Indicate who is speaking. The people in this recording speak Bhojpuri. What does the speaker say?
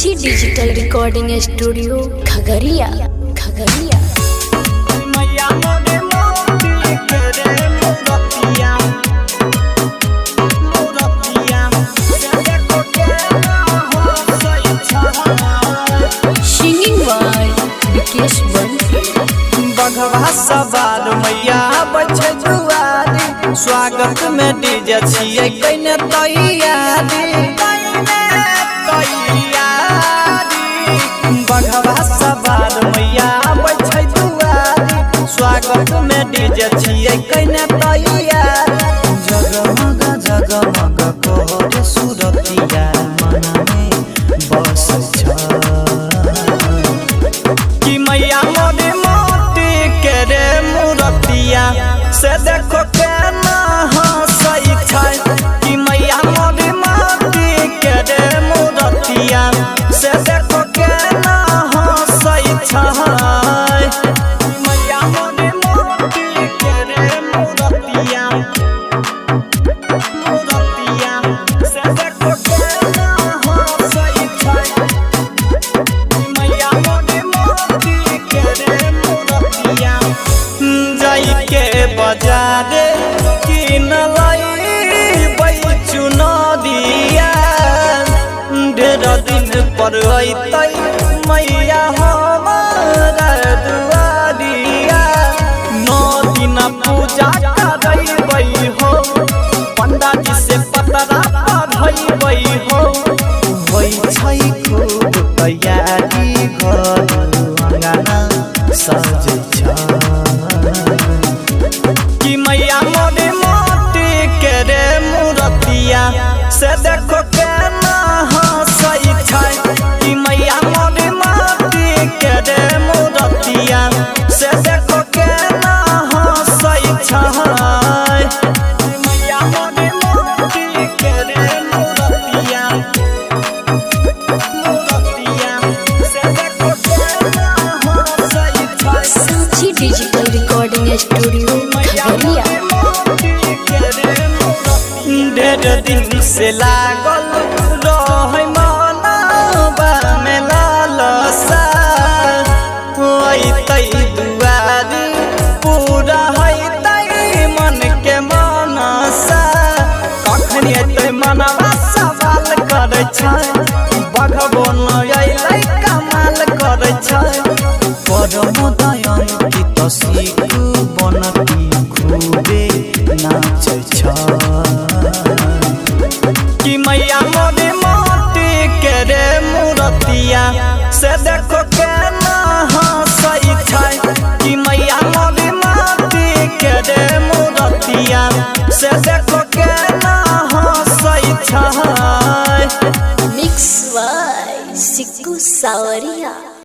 Speaker 1: Sanchi digital recording studio Khagaria. Singing by Vikesh Bansi.
Speaker 2: बघवा सवार मैया बचे दुआरी, स्वागत में डीजे छिए कइने तैयारी। बघवा सवार मैया बचे दुआरी, स्वागत में डीजे छिए कइने तैयारी। जगमग जगमग कोर सुरतिया मन में बस छ कि मैया मोरे मोती के रे मूर्तिया से देखो केना हंसै छै। कि मैया मोरे मोती के रे मूर्तिया से देखो केना हंसै छै। मैया मोरे मोती के रे मूर्तिया से देखो केना हंसै छै। मैया मोरे मोती के रे मूर्तिया जाई के बाजारे किन लईबै चुनरिया। ढेर दिन पर अइतै मैया हमारा दुआरिया। 9 दिन पूजा करैबै हो, पंडाजी से पतरा पढ़ैबै हो। होइ छै खूब तैयारी, घर अंगना सजै छै। कि मैया मोरे मोती के रे मूर्तिया से देखो केना हंसै छै। कि मैया मोरे मोती के रे मूर्तिया से देखो केना हंसै छै। मैया मोरे मोती के रे मूर्तिया से देखो केना हंसै छै।
Speaker 1: सांची डिजिटल रिकॉर्डिंग स्टूडियो खगड़िया।
Speaker 2: ढेर दिन से लागल रहै मनवा में लालसा। अइतै दुआरी पूरा हइतै मन के मनसा। कखन अइतै मनवा सवाल करै छै, बघबो न अइलै कमाल करै छै। परम दयाल की तसीक बनती खूबे नाचै छै। कि मैया मोरे मोती के रे मूर्तिया से देखो केना हंसै छै। कि मैया मोरे मोती के रे मूर्तिया से देखो केना हंसै छै।
Speaker 1: मिक्स बाय सिक्कू सावरिया।